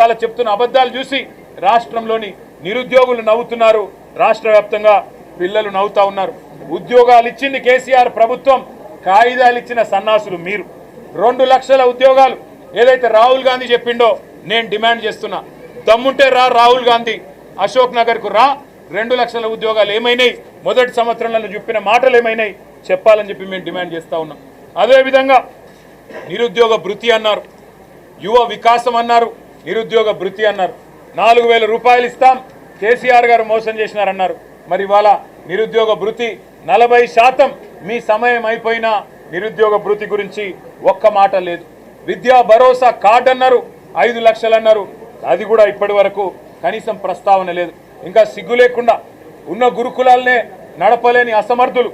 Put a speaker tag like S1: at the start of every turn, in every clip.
S1: వాళ్ళ చెప్తున్న అబద్ధాలు చూసి రాష్ట్రంలోని నిరుద్యోగులు నవ్వుతున్నారు, రాష్ట్ర వ్యాప్తంగా పిల్లలు నవ్వుతా ఉన్నారు. ఉద్యోగాలు ఇచ్చింది కేసీఆర్ ప్రభుత్వం, కాయిదాలు ఇచ్చిన సన్నాసులు మీరు. 2 లక్షల ఉద్యోగాలు ఏదైతే రాహుల్ గాంధీ చెప్పిండో నేను డిమాండ్ చేస్తున్నా, దమ్ముంటే రాహుల్ గాంధీ అశోక్ నగర్కు 2 లక్షల ఉద్యోగాలు ఏమైనాయి, మొదటి సంవత్సరంలో చెప్పిన మాటలు ఏమైనాయి చెప్పాలని చెప్పి మేము డిమాండ్ చేస్తూ ఉన్నాం. అదేవిధంగా నిరుద్యోగ భృతి అన్నారు, యువ వికాసం అన్నారు, నిరుద్యోగ భృతి అన్నారు. 4000 రూపాయలు ఇస్తాం, కేసీఆర్ గారు మోసం చేసినారన్నారు. మరి ఇవాళ నిరుద్యోగ భృతి 40% మీ సమయం అయిపోయినా నిరుద్యోగ భృతి గురించి ఒక్క మాట లేదు. విద్యా భరోసా కార్డు అన్నారు, 5 లక్షలు అన్నారు, అది కూడా ఇప్పటి వరకు కనీసం ప్రస్తావన లేదు. ఇంకా సిగ్గు లేకుండా ఉన్న గురుకులాలనే నడపలేని అసమర్థులు,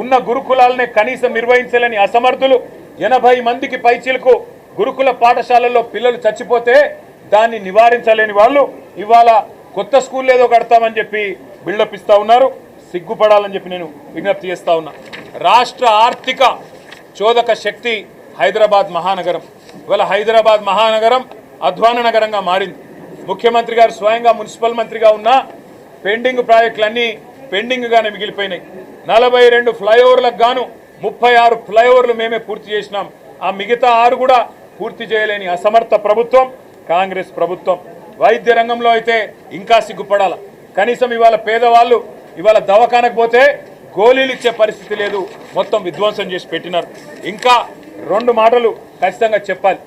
S1: ఉన్న గురుకులాలనే కనీసం నిర్వహించలేని అసమర్థులు, 80 మందికి పైచిలకు గురుకుల పాఠశాలల్లో పిల్లలు చచ్చిపోతే దాన్ని నివారించలేని వాళ్ళు ఇవాళ కొత్త స్కూల్ ఏదో కడతామని చెప్పి బిల్డప్ ఇస్తా ఉన్నారు. సిగ్గుపడాలని చెప్పి నేను విజ్ఞప్తి చేస్తా ఉన్నా. రాష్ట్ర ఆర్థిక చోదక శక్తి హైదరాబాద్ మహానగరం. ఇవాళ హైదరాబాద్ మహానగరం అధ్వాన నగరంగా మారింది. ముఖ్యమంత్రి గారు స్వయంగా మున్సిపల్ మంత్రిగా ఉన్న పెండింగ్ ప్రాజెక్టులన్నీ పెండింగ్గానే మిగిలిపోయినాయి. 42 ఫ్లైఓవర్లకు గాను 36 ఫ్లైఓవర్లు మేమే పూర్తి చేసినాం. ఆ మిగతా 6 కూడా పూర్తి చేయలేని అసమర్థ ప్రభుత్వం కాంగ్రెస్ ప్రభుత్వం. వైద్య రంగంలో అయితే ఇంకా సిగ్గుపడాల. కనీసం ఇవాళ పేదవాళ్ళు ఇవాళ దవాఖానకు పోతే గోళీలు ఇచ్చే పరిస్థితి లేదు, మొత్తం విధ్వంసం చేసి పెట్టినారు. ఇంకా 2 మాటలు ఖచ్చితంగా చెప్పాలి.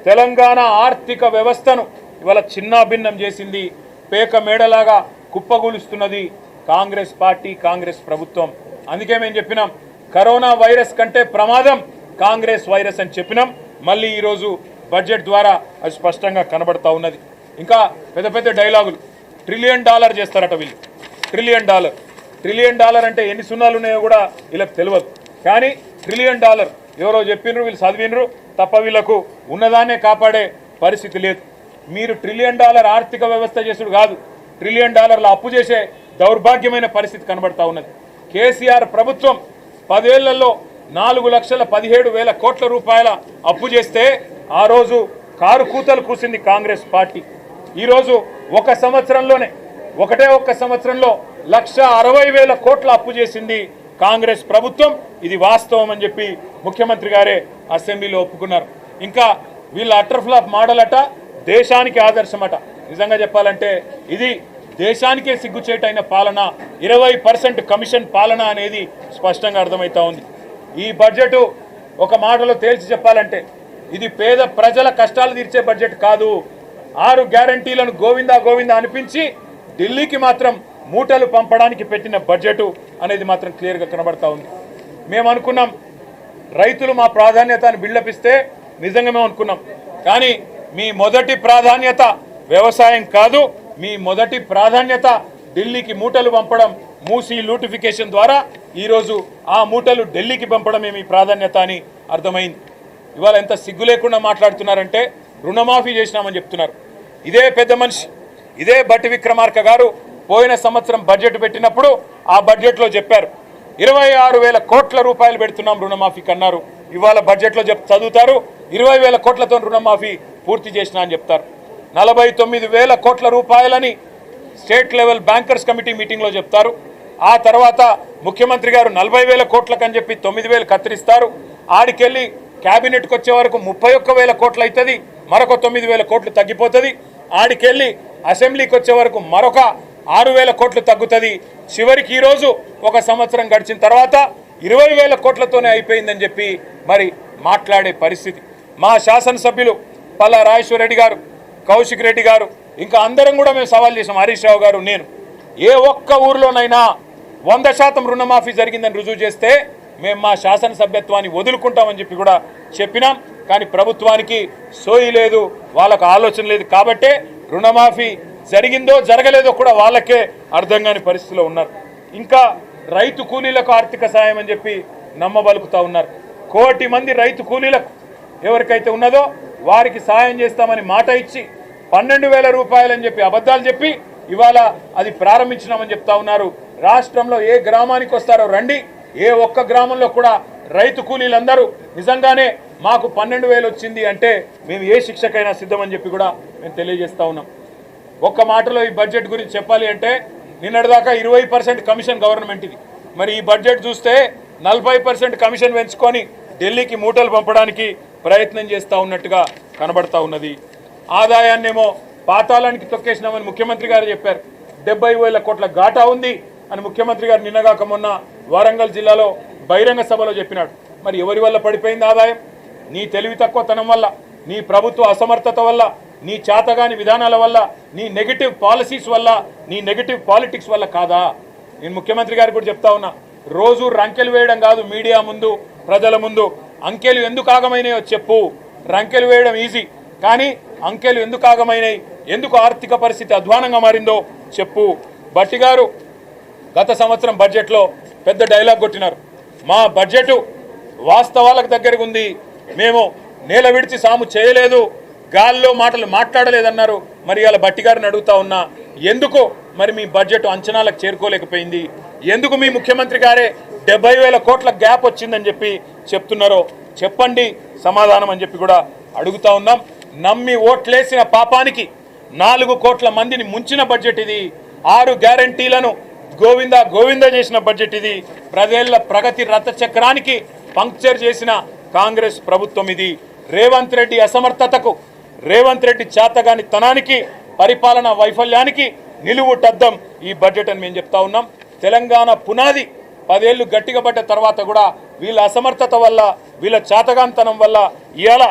S1: తెలంగాణ ఆర్థిక వ్యవస్థను ఇవాళ చిన్నాభిన్నం చేసింది, పేక మేడలాగా కుప్పగూలుస్తున్నది కాంగ్రెస్ పార్టీ, కాంగ్రెస్ ప్రభుత్వం. అందుకే మేము చెప్పినాం, కరోనా వైరస్ కంటే ప్రమాదం కాంగ్రెస్ వైరస్ అని చెప్పినాం. మళ్ళీ ఈరోజు బడ్జెట్ ద్వారా అది స్పష్టంగా కనబడతా ఉన్నది. ఇంకా పెద్ద పెద్ద డైలాగులు, $1 ట్రిలియన్ చేస్తారట వీళ్ళు. $1 ట్రిలియన్ అంటే ఎన్ని సున్నాలు ఉన్నాయో కూడా వీళ్ళకి తెలియదు. కానీ $1 ట్రిలియన్ ఎవరో చెప్పినరు, వీళ్ళు చదివినరు తప్ప వీళ్ళకు ఉన్నదాన్నే కాపాడే పరిస్థితి లేదు. మీరు $1 ట్రిలియన్ ఆర్థిక వ్యవస్థ చేసుడు కాదు, $1 ట్రిలియన్ అప్పు చేసే దౌర్భాగ్యమైన పరిస్థితి కనబడతా ఉన్నది. కేసీఆర్ ప్రభుత్వం 10 ఏళ్లలో 4,17,000 కోట్ల రూపాయల అప్పు చేస్తే ఆ రోజు కారు కూతలు కూసింది కాంగ్రెస్ పార్టీ. ఈరోజు ఒక్క సంవత్సరంలో 1,60,000 కోట్ల అప్పు చేసింది కాంగ్రెస్ ప్రభుత్వం. ఇది వాస్తవం అని చెప్పి ముఖ్యమంత్రి గారే అసెంబ్లీలో ఒప్పుకున్నారు. ఇంకా వీళ్ళ అటర్ఫ్లాప్ మోడల్ అట దేశానికి ఆదర్శమట. నిజంగా చెప్పాలంటే ఇది దేశానికే సిగ్గుచేటైన పాలన, 20% కమిషన్ పాలన అనేది స్పష్టంగా అర్థమవుతా ఉంది. ఈ బడ్జెట్ ఒక మాటలో తేల్చి చెప్పాలంటే ఇది పేద ప్రజల కష్టాలు తీర్చే బడ్జెట్ కాదు. 6 గ్యారంటీలను గోవిందా గోవిందా అనిపించి ఢిల్లీకి మాత్రం మూటలు పంపడానికి పెట్టిన బడ్జెట్ అనేది మాత్రం క్లియర్గా కనబడతా ఉంది. మేము అనుకున్నాం రైతులు మా ప్రాధాన్యత అని బిల్డప్ ఇస్తే, నిజంగా మేము అనుకున్నాం. కానీ మీ మొదటి ప్రాధాన్యత వ్యవసాయం కాదు, మీ మొదటి ప్రాధాన్యత ఢిల్లీకి మూటలు పంపడం, మూసీ లూటిఫికేషన్ ద్వారా ఈరోజు ఆ మూటలు ఢిల్లీకి పంపడమే మీ ప్రాధాన్యత అని అర్థమైంది. ఇవాళ ఎంత సిగ్గు లేకుండా మాట్లాడుతున్నారంటే రుణమాఫీ చేసినామని చెప్తున్నారు. ఇదే పెద్ద మనిషి, ఇదే బట్టి విక్రమార్క గారు పోయిన సంవత్సరం బడ్జెట్ పెట్టినప్పుడు ఆ బడ్జెట్లో చెప్పారు 26,000 కోట్ల రూపాయలు పెడుతున్నాం రుణమాఫీకి అన్నారు. ఇవాళ బడ్జెట్లో చదువుతారు 20,000 కోట్లతో రుణమాఫీ పూర్తి చేసినా అని చెప్తారు. 49,000 కోట్ల రూపాయలని స్టేట్ లెవెల్ బ్యాంకర్స్ కమిటీ మీటింగ్లో చెప్తారు. ఆ తర్వాత ముఖ్యమంత్రి గారు 40,000 కోట్లకని చెప్పి 9,000 కత్తిరిస్తారు. ఆడికెళ్ళి క్యాబినెట్కి వచ్చే వరకు 31,000 కోట్లు అవుతుంది, మరొక 9,000 కోట్లు తగ్గిపోతుంది. ఆడికెళ్ళి అసెంబ్లీకి వచ్చే వరకు మరొక 6,000 కోట్లు తగ్గుతుంది. చివరికి ఈరోజు ఒక సంవత్సరం గడిచిన తర్వాత 20,000 కోట్లతోనే అయిపోయిందని చెప్పి మరి మాట్లాడే పరిస్థితి. మా శాసనసభ్యులు పల్లా రాజేశ్వర రెడ్డి గారు, కౌశిక్ రెడ్డి గారు, ఇంకా అందరం కూడా మేము సవాల్ చేసాం. హరీష్ రావు గారు, నేను ఏ ఒక్క ఊర్లోనైనా 100% రుణమాఫీ జరిగిందని రుజువు చేస్తే మేము మా శాసనసభ్యత్వాన్ని వదులుకుంటామని చెప్పి కూడా చెప్పినాం. కానీ ప్రభుత్వానికి సోయి లేదు, వాళ్ళకు ఆలోచన లేదు. కాబట్టే రుణమాఫీ జరిగిందో జరగలేదో కూడా వాళ్ళకే అర్థం కాని పరిస్థితిలో ఉన్నారు. ఇంకా రైతు కూలీలకు ఆర్థిక సాయం అని చెప్పి నమ్మబలుకుతూ ఉన్నారు. 1 కోటి మంది రైతు కూలీలకు ఎవరికైతే ఉన్నదో వారికి సాయం చేస్తామని మాట ఇచ్చి 12,000 రూపాయలు అని చెప్పి అబద్ధాలు చెప్పి ఇవాళ అది ప్రారంభించినామని చెప్తా ఉన్నారు. రాష్ట్రంలో ఏ గ్రామానికి వస్తారో రండి, ఏ ఒక్క గ్రామంలో కూడా రైతు కూలీలందరూ నిజంగానే మాకు 12,000 వచ్చింది అంటే మేము ఏ శిక్షకైనా సిద్ధమని చెప్పి కూడా మేము తెలియజేస్తా ఉన్నాం. ఒక్క మాటలో ఈ బడ్జెట్ గురించి చెప్పాలి అంటే నిన్నటిదాకా 20% కమిషన్ గవర్నమెంట్ ఇది. మరి ఈ బడ్జెట్ చూస్తే 40% కమిషన్ పెంచుకొని ఢిల్లీకి మూటలు పంపడానికి ప్రయత్నం చేస్తూ ఉన్నట్టుగా కనబడతా ఉన్నది. ఆదాయాన్నేమో పాతాళానికి తొక్కేసినామని ముఖ్యమంత్రి గారు చెప్పారు. 70,000 కోట్ల ఘాటా ఉంది అని ముఖ్యమంత్రి గారు నిన్నగాక మొన్న వరంగల్ జిల్లాలో బహిరంగ సభలో చెప్పినాడు. మరి ఎవరి వల్ల పడిపోయింది ఆదాయం? నీ తెలివి తక్కువతనం వల్ల, నీ ప్రభుత్వ అసమర్థత వల్ల, నీ చేతగాని విధానాల వల్ల, నీ నెగటివ్ పాలసీస్ వల్ల, నీ నెగటివ్ పాలిటిక్స్ వల్ల కాదా? నేను ముఖ్యమంత్రి గారికి కూడా చెప్తా ఉన్నా, రోజు రంకెలు వేయడం కాదు మీడియా ముందు ప్రజల ముందు. అంకెలు ఎందుకు ఆగమైనాయో చెప్పు. రంకెలు వేయడం ఈజీ, కానీ అంకెలు ఎందుకు ఆగమైనాయి, ఎందుకు ఆర్థిక పరిస్థితి అధ్వానంగా మారిందో చెప్పు. భట్టి గారు గత సంవత్సరం బడ్జెట్లో పెద్ద డైలాగ్ కొట్టినారు. మా బడ్జెట్ వాస్తవాలకు దగ్గరగా ఉంది, మేము నేల విడిచి సాము చేయలేదు, గాల్లో మాటలు మాట్లాడలేదన్నారు. మరి ఇలా భట్టి గారిని అడుగుతా ఉన్నా, ఎందుకు మరి మీ బడ్జెట్ అంచనాలకు చేరుకోలేకపోయింది? ఎందుకు మీ ముఖ్యమంత్రి గారే 70,000 కోట్ల గ్యాప్ వచ్చిందని చెప్పి చెప్తున్నారో చెప్పండి సమాధానం అని చెప్పి కూడా అడుగుతా ఉన్నాం. నమ్మి ఓట్లేసిన పాపానికి 4 కోట్ల మందిని ముంచిన బడ్జెట్ ఇది. 6 గ్యారంటీలను గోవిందా గోవిందా చేసిన బడ్జెట్ ఇది. ప్రజల ప్రగతి రథ చక్రానికి పంక్చర్ చేసిన కాంగ్రెస్ ప్రభుత్వం ఇది. రేవంత్ రెడ్డి అసమర్థతకు, రేవంత్ రెడ్డి చేతగాని తనానికి, పరిపాలన వైఫల్యానికి నిలువుటద్దం ఈ బడ్జెట్ అని మేము చెప్తా ఉన్నాం. తెలంగాణ పునాది 10 ఏళ్ళు గట్టిగా పడ్డ తర్వాత కూడా వీళ్ళ అసమర్థత వల్ల, వీళ్ళ చేతగాంతనం వల్ల ఇవాళ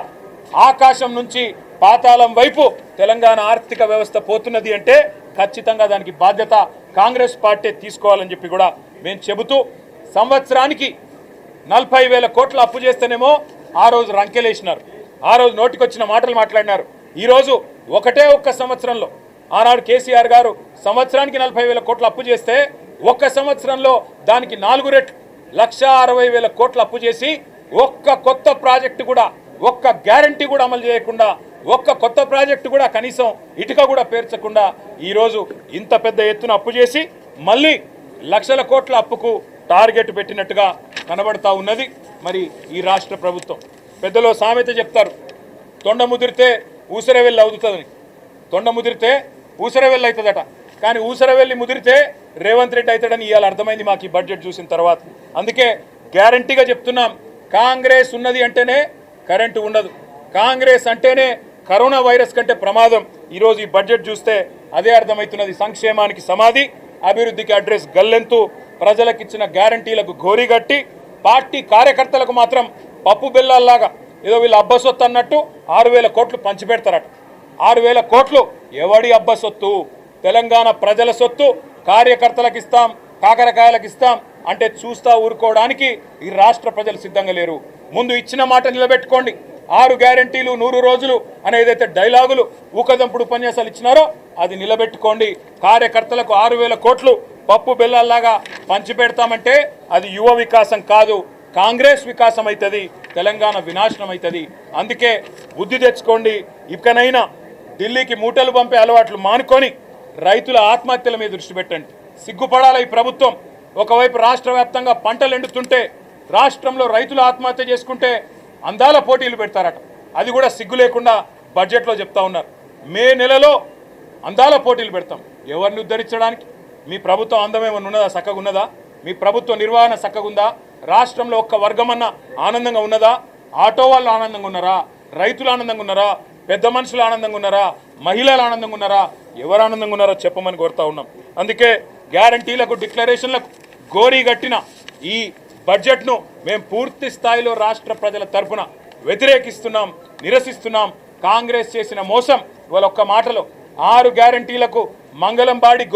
S1: ఆకాశం నుంచి పాతాళం వైపు తెలంగాణ ఆర్థిక వ్యవస్థ పోతున్నది అంటే ఖచ్చితంగా దానికి బాధ్యత కాంగ్రెస్ పార్టీ తీసుకోవాలని చెప్పి కూడా మేము చెబుతూ, సంవత్సరానికి 40,000 కోట్ల అప్పు చేస్తేనేమో ఆ రోజు రంకెలేసినారు, ఆ రోజు నోటికొచ్చిన మాటలు మాట్లాడినారు. ఈరోజు ఒక్క సంవత్సరంలో ఆనాడు కేసీఆర్ గారు సంవత్సరానికి 40,000 కోట్ల అప్పు చేస్తే ఒక్క సంవత్సరంలో దానికి 4 రెట్లు 1,60,000 కోట్ల అప్పు చేసి ఒక్క కొత్త ప్రాజెక్టు కూడా, ఒక్క గ్యారంటీ కూడా అమలు చేయకుండా, ఒక్క కొత్త ప్రాజెక్టు కూడా కనీసం ఇటుక కూడా పేర్చకుండా ఈరోజు ఇంత పెద్ద ఎత్తున అప్పు చేసి మళ్ళీ లక్షల కోట్ల అప్పుకు టార్గెట్ పెట్టినట్టుగా కనబడతా ఉన్నది. మరి ఈ రాష్ట్ర ప్రభుత్వం పెద్దలో సామెత చెప్తారు, తొండ ముదిరితే ఊసరవెల్లి అవుతుందని. తొండ ముదిరితే ఊసరవెల్లి అవుతుందట, కానీ ఊసరవెల్లి ముదిరితే రేవంత్ రెడ్డి అవుతాడని ఇవాళ అర్థమైంది మాకు ఈ బడ్జెట్ చూసిన తర్వాత. అందుకే గ్యారంటీగా చెప్తున్నాం, కాంగ్రెస్ ఉన్నది అంటేనే కరెంటు ఉండదు, కాంగ్రెస్ అంటేనే కరోనా వైరస్ కంటే ప్రమాదం. ఈరోజు ఈ బడ్జెట్ చూస్తే అదే అర్థమవుతున్నది. సంక్షేమానికి సమాధి, అభివృద్ధికి అడ్రస్ గల్లెంతు, ప్రజలకు ఇచ్చిన గ్యారంటీలకు గోరిగట్టి, పార్టీ కార్యకర్తలకు మాత్రం పప్పు బెల్లాల్లాగా ఏదో వీళ్ళు అబ్బసొత్తు అన్నట్టు 6,000 కోట్లు పంచిపెడతారట. 6,000 కోట్లు ఎవడి అబ్బసొత్తు? తెలంగాణ ప్రజల సొత్తు. కార్యకర్తలకు ఇస్తాం, కాకరకాయలకు ఇస్తాం అంటే చూస్తా ఊరుకోవడానికి ఈ రాష్ట్ర ప్రజలు సిద్ధంగా లేరు. ముందు ఇచ్చిన మాట నిలబెట్టుకోండి. 6 గ్యారంటీలు 100 రోజులు అనేదైతే డైలాగులు ఊకదంపుడు ఉపన్యాసాలు ఇచ్చినారో అది నిలబెట్టుకోండి. కార్యకర్తలకు 6,000 కోట్లు పప్పు బెల్లాల్లాగా పంచిపెడతామంటే అది యువ వికాసం కాదు, కాంగ్రెస్ వికాసం అవుతుంది, తెలంగాణ వినాశనం అవుతుంది. అందుకే బుద్ధి తెచ్చుకోండి. ఇకనైనా ఢిల్లీకి మూటలు పంపే అలవాట్లు మానుకొని రైతుల ఆత్మహత్యల మీద దృష్టి పెట్టండి. సిగ్గుపడాలి ఈ ప్రభుత్వం. ఒకవైపు రాష్ట్ర వ్యాప్తంగా పంటలు ఎండుతుంటే రాష్ట్రంలో రైతులు ఆత్మహత్య చేసుకుంటే అందాల పోటీలు పెడతారట. అది కూడా సిగ్గు లేకుండా బడ్జెట్లో చెప్తా ఉన్నారు. మే నెలలో అందాల పోటీలు పెడతాం. ఎవరిని ఉద్ధరించడానికి? మీ ప్రభుత్వం అందమేమన్నా ఉన్నదా? చక్కగా ఉన్నదా? మీ ప్రభుత్వ నిర్వహణ చక్కగా ఉందా? రాష్ట్రంలో ఒక్క వర్గమన్నా ఆనందంగా ఉన్నదా? ఆటో వాళ్ళు ఆనందంగా ఉన్నారా? రైతులు ఆనందంగా ఉన్నారా? పెద్ద మనుషులు ఆనందంగా ఉన్నారా? మహిళలు ఆనందంగా ఉన్నారా? ఎవరు ఆనందంగా ఉన్నారో చెప్పమని కోరుతా ఉన్నాం. అందుకే గ్యారంటీలకు, డిక్లరేషన్లకు గోరీ గట్టిన ఈ బడ్జెట్ను మేము పూర్తి స్థాయిలో రాష్ట్ర ప్రజల తరఫున వ్యతిరేకిస్తున్నాం, నిరసిస్తున్నాం. కాంగ్రెస్ చేసిన మోసం ఇవాళ ఒక్క మాటలో 6 గ్యారంటీలకు మంగళం బాడి